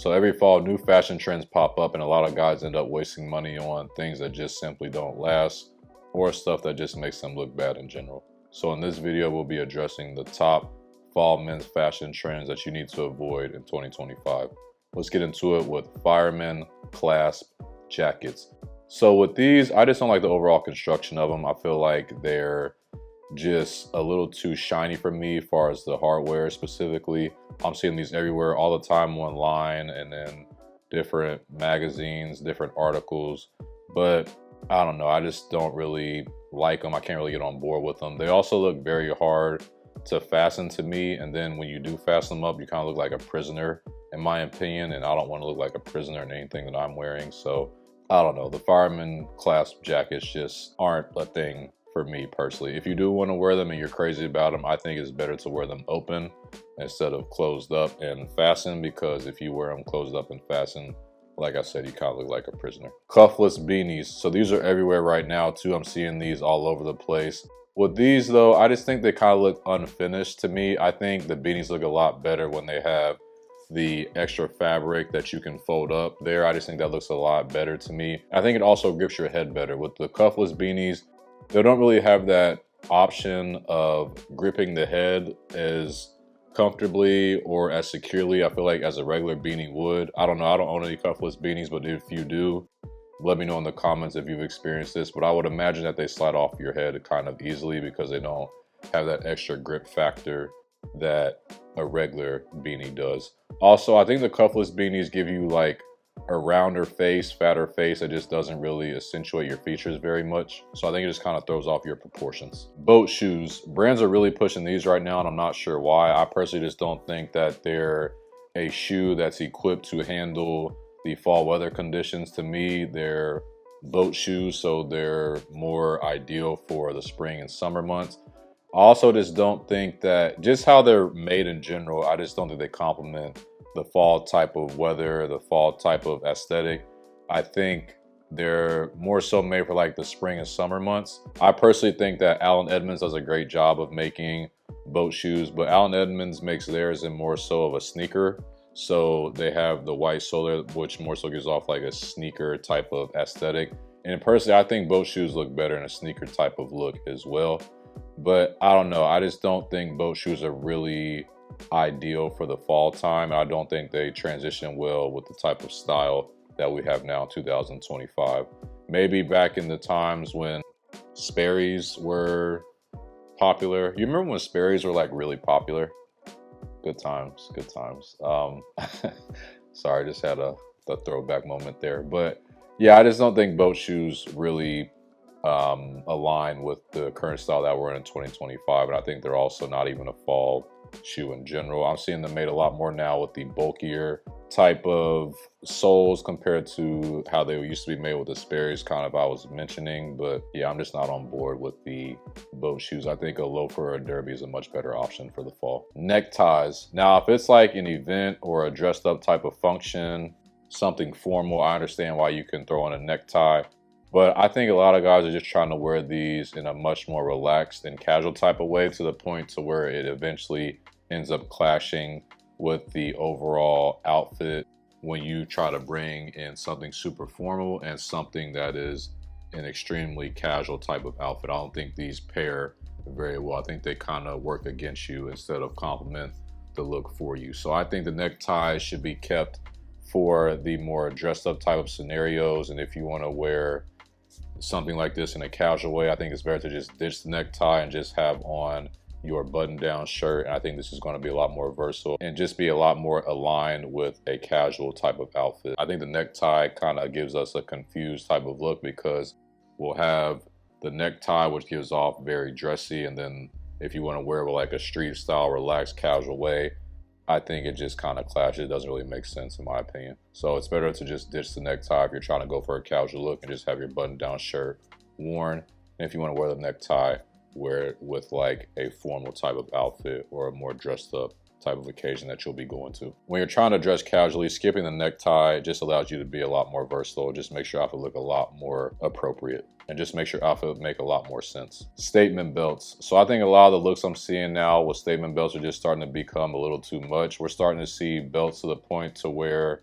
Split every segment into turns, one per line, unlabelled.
So every fall, new fashion trends pop up and a lot of guys end up wasting money on things that just simply don't last or stuff that just makes them look bad in general. So in this video, we'll be addressing the top fall men's fashion trends that you need to avoid in 2025. Let's get into it with fireman clasp jackets. So with these, I just don't like the overall construction of them. I feel like they're just a little too shiny for me as far as the hardware specifically. I'm seeing these everywhere all the time online and then different magazines, different articles, but I don't know, I just don't really like them. I can't really get on board with them. They also look very hard to fasten to me, and then when you do fasten them up, you kind of look like a prisoner in my opinion, and I don't want to look like a prisoner in anything that I'm wearing. So I don't know, the fireman clasp jackets just aren't a thing for me personally. If you do want to wear them and you're crazy about them, I think it's better to wear them open instead of closed up and fastened, because if you wear them closed up and fastened, like I said, you kind of look like a prisoner. Cuffless beanies. So these are everywhere right now too. I'm seeing these all over the place. With these though, I just think they kind of look unfinished to me. I think the beanies look a lot better when they have the extra fabric that you can fold up there. I just think that looks a lot better to me. I think it also grips your head better. With the cuffless beanies, they don't really have that option of gripping the head as comfortably or as securely, I feel like, as a regular beanie would. I don't know, I don't own any cuffless beanies, but if you do, let me know in the comments if you've experienced this. But I would imagine that they slide off your head kind of easily because they don't have that extra grip factor that a regular beanie does. Also, I think the cuffless beanies give you like a rounder face, fatter face that just doesn't really accentuate your features very much. So I think it just kind of throws off your proportions. Boat shoes. Brands are really pushing these right now, and I'm not sure why. I personally just don't think that they're a shoe that's equipped to handle the fall weather conditions. To me, they're boat shoes, so they're more ideal for the spring and summer months. I also just don't think that, just how they're made in general, I just don't think they complement the fall type of weather, the fall type of aesthetic. I think they're more so made for like the spring and summer months. I personally think that Allen Edmonds does a great job of making boat shoes, but Allen Edmonds makes theirs in more so of a sneaker. So they have the white sole, which more so gives off like a sneaker type of aesthetic. And personally, I think boat shoes look better in a sneaker type of look as well. But I don't know, I just don't think boat shoes are really ideal for the fall time. I don't think they transition well with the type of style that we have now in 2025. Maybe back in the times when Sperry's were popular. You remember when Sperry's were like really popular? Good times, good times. Sorry, just had a throwback moment there. But yeah, I just don't think boat shoes really align with the current style that we're in 2025. And I think they're also not even a fall shoe in general. I'm seeing them made a lot more now with the bulkier type of soles compared to how they used to be made with the Sperry's kind of I was mentioning. But yeah, I'm just not on board with the boat shoes. I think a loafer or a derby is a much better option for the fall. Neckties. Now, if it's like an event or a dressed up type of function, something formal, I understand why you can throw on a necktie. But I think a lot of guys are just trying to wear these in a much more relaxed and casual type of way, to the point to where it eventually ends up clashing with the overall outfit when you try to bring in something super formal and something that is an extremely casual type of outfit. I don't think these pair very well. I think they kind of work against you instead of complement the look for you. So I think the necktie should be kept for the more dressed up type of scenarios. And if you want to wear something like this in a casual way, I think it's better to just ditch the necktie and just have on your button-down shirt. And I think this is going to be a lot more versatile and just be a lot more aligned with a casual type of outfit. I think the necktie kind of gives us a confused type of look, because we'll have the necktie, which gives off very dressy, and then if you want to wear it with like a street style, relaxed, casual way, I think it just kind of clashes. It doesn't really make sense in my opinion. So it's better to just ditch the necktie if you're trying to go for a casual look and just have your button-down shirt worn. And if you want to wear the necktie, wear it with like a formal type of outfit or a more dressed up type of occasion that you'll be going to. When you're trying to dress casually, skipping the necktie just allows you to be a lot more versatile. Just makes your outfit look a lot more appropriate and just makes your outfit make a lot more sense. Statement belts. So I think a lot of the looks I'm seeing now with statement belts are just starting to become a little too much. We're starting to see belts to the point to where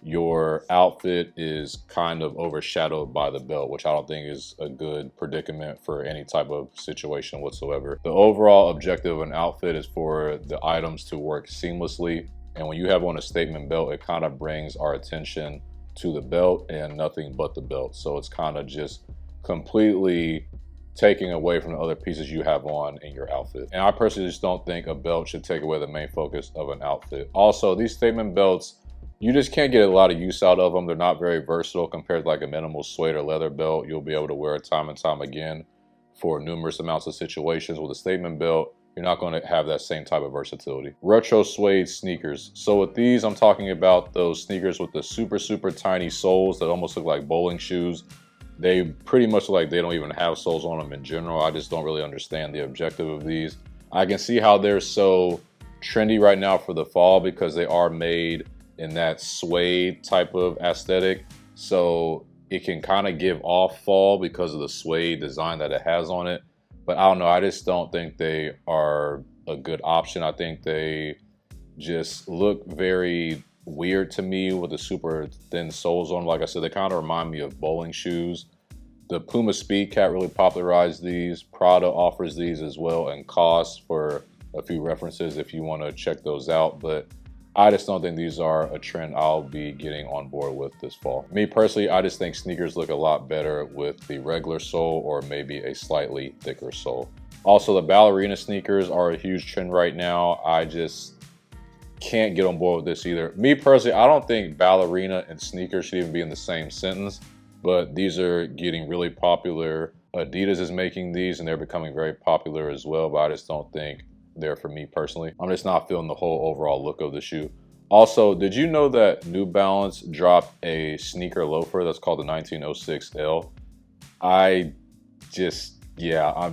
your outfit is kind of overshadowed by the belt, which I don't think is a good predicament for any type of situation whatsoever. The overall objective of an outfit is for the items to work seamlessly. And when you have on a statement belt, it kind of brings our attention to the belt and nothing but the belt. So it's kind of just completely taking away from the other pieces you have on in your outfit. And I personally just don't think a belt should take away the main focus of an outfit. Also, these statement belts, you just can't get a lot of use out of them. They're not very versatile compared to like a minimal suede or leather belt. You'll be able to wear it time and time again for numerous amounts of situations. With a statement belt, you're not going to have that same type of versatility. Retro suede sneakers. So with these, I'm talking about those sneakers with the super tiny soles that almost look like bowling shoes. They pretty much look like they don't even have soles on them in general. I just don't really understand the objective of these. I can see how they're so trendy right now for the fall because they are made in that suede type of aesthetic, so it can kind of give off fall because of the suede design that it has on it. But I don't know, I just don't think they are a good option. I think they just look very weird to me with the super thin soles on them. Like I said, they kind of remind me of bowling shoes. The Puma Speed Cat really popularized these. Prada offers these as well, and cost for a few references if you want to check those out. But I just don't think these are a trend I'll be getting on board with this fall. Me personally, I just think sneakers look a lot better with the regular sole or maybe a slightly thicker sole. Also, the ballerina sneakers are a huge trend right now. I just can't get on board with this either. Me personally, I don't think ballerina and sneakers should even be in the same sentence, but these are getting really popular. Adidas is making these and they're becoming very popular as well, but I just don't think they're for me personally. I'm just not feeling the whole overall look of the shoe. Also, did you know that New Balance dropped a sneaker loafer that's called the 1906L? I'm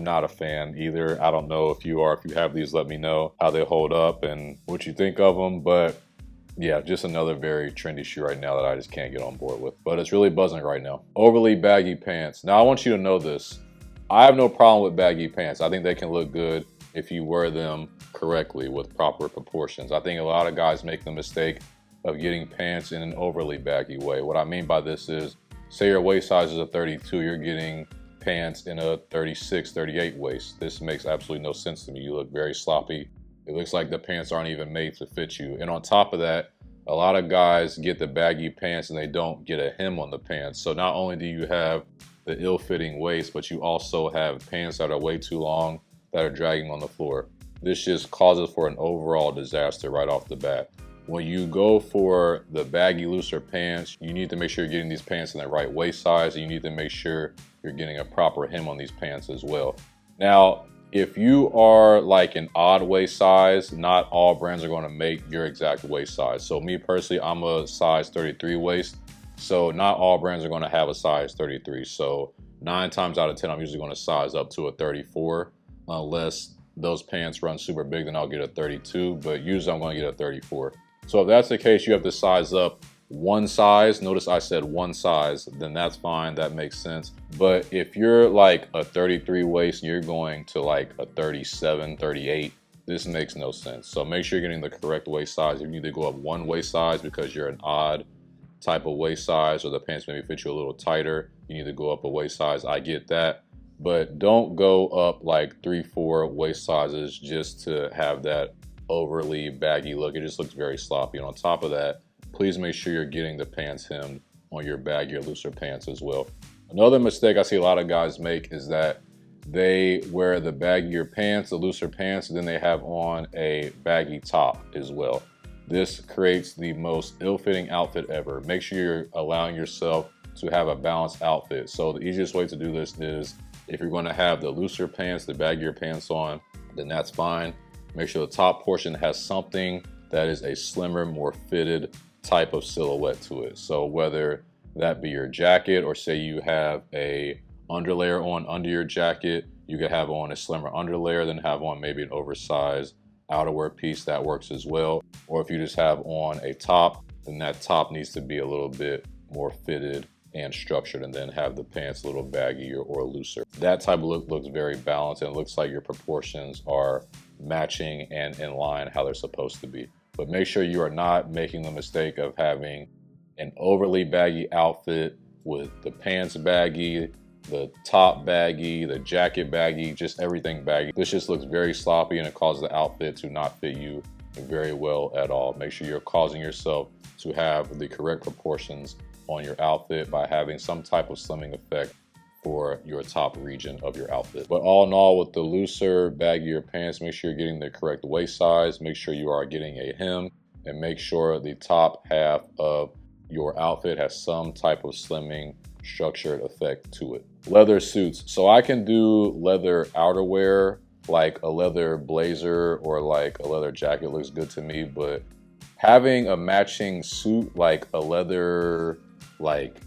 not a fan either. I don't know if you are. If you have these, let me know how they hold up and what you think of them. But yeah, just another very trendy shoe right now that I just can't get on board with. But it's really buzzing right now. Overly baggy pants. Now, I want you to know this. I have no problem with baggy pants. I think they can look good if you wear them correctly with proper proportions. I think a lot of guys make the mistake of getting pants in an overly baggy way. What I mean by this is, say your waist size is a 32, you're getting pants in a 36, 38 waist. This makes absolutely no sense to me. You look very sloppy. It looks like the pants aren't even made to fit you. And on top of that, a lot of guys get the baggy pants and they don't get a hem on the pants. So not only do you have the ill-fitting waist, but you also have pants that are way too long that are dragging on the floor. This just causes for an overall disaster right off the bat. When you go for the baggy, looser pants, you need to make sure you're getting these pants in the right waist size. And you need to make sure you're getting a proper hem on these pants as well. Now, if you are like an odd waist size, not all brands are going to make your exact waist size. So me personally, I'm a size 33 waist. So not all brands are going to have a size 33. So 9 times out of 10, I'm usually going to size up to a 34. Unless those pants run super big, then I'll get a 32, but usually I'm going to get a 34. So if that's the case, you have to size up one size. Notice I said one size, then that's fine, that makes sense. But if you're like a 33 waist and you're going to like a 37, 38, this makes no sense. So make sure you're getting the correct waist size. If you need to go up one waist size because you're an odd type of waist size or the pants maybe fit you a little tighter, you need to go up a waist size. I get that. But don't go up like 3-4 waist sizes just to have that overly baggy look. It just looks very sloppy. And on top of that, please make sure you're getting the pants hemmed on your baggier, looser pants as well. Another mistake I see a lot of guys make is that they wear the baggier pants, the looser pants, and then they have on a baggy top as well. This creates the most ill-fitting outfit ever. Make sure you're allowing yourself to have a balanced outfit. So the easiest way to do this is, if you're going to have the looser pants, the baggier pants on, then that's fine. Make sure the top portion has something that is a slimmer, more fitted type of silhouette to it. So whether that be your jacket, or say you have a underlayer on under your jacket, you could have on a slimmer underlayer, then have on maybe an oversized outerwear piece, that works as well. Or if you just have on a top, then that top needs to be a little bit more fitted and structured, and then have the pants a little baggier or looser. That type of look looks very balanced, and it looks like your proportions are matching and in line how they're supposed to be. But make sure you are not making the mistake of having an overly baggy outfit with the pants baggy, the top baggy, the jacket baggy, just everything baggy. This just looks very sloppy and it causes the outfit to not fit you very well at all. Make sure you're causing yourself to have the correct proportions on your outfit by having some type of slimming effect for your top region of your outfit. But all in all, with the looser, baggier pants, make sure you're getting the correct waist size, make sure you are getting a hem, and make sure the top half of your outfit has some type of slimming structured effect to it. Leather suits. So I can do leather outerwear, like a leather blazer or like a leather jacket looks good to me, but having a matching suit, like a leather like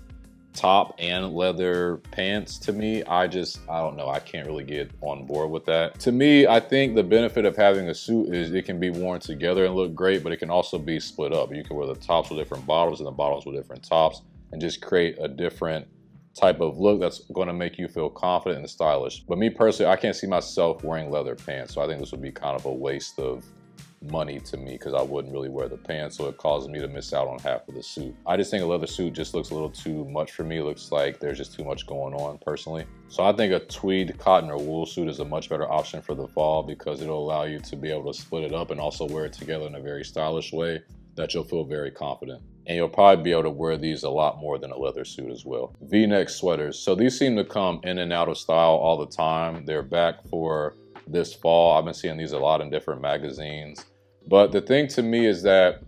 top and leather pants, to me, I don't know, I can't really get on board with that. To me, I think the benefit of having a suit is it can be worn together and look great, but it can also be split up. You can wear the tops with different bottoms and the bottoms with different tops and just create a different type of look that's going to make you feel confident and stylish. But me personally, I can't see myself wearing leather pants, so I think this would be kind of a waste of money to me because I wouldn't really wear the pants, so it causes me to miss out on half of the suit. I just think a leather suit just looks a little too much for me. It looks like there's just too much going on personally. So I think a tweed, cotton, or wool suit is a much better option for the fall because it'll allow you to be able to split it up and also wear it together in a very stylish way that you'll feel very confident. And you'll probably be able to wear these a lot more than a leather suit as well. V-neck sweaters. So these seem to come in and out of style all the time. They're back for this fall. I've been seeing these a lot in different magazines. But the thing to me is that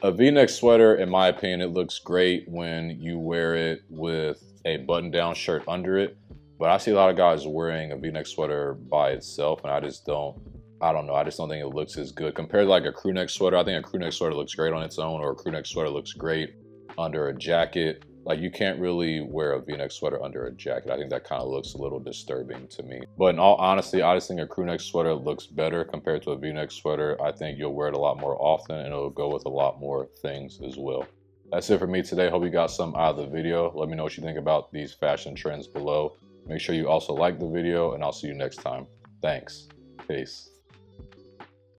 a V-neck sweater, in my opinion, it looks great when you wear it with a button-down shirt under it. But I see a lot of guys wearing a V-neck sweater by itself, and I don't know, I just don't think it looks as good. Compared to like a crew neck sweater, I think a crew neck sweater looks great on its own, or a crew neck sweater looks great under a jacket. Like, you can't really wear a V-neck sweater under a jacket. I think that kind of looks a little disturbing to me. But in all honesty, I just think a crew neck sweater looks better compared to a V-neck sweater. I think you'll wear it a lot more often and it'll go with a lot more things as well. That's it for me today. Hope you got some out of the video. Let me know what you think about these fashion trends below. Make sure you also like the video, and I'll see you next time. Thanks. Peace.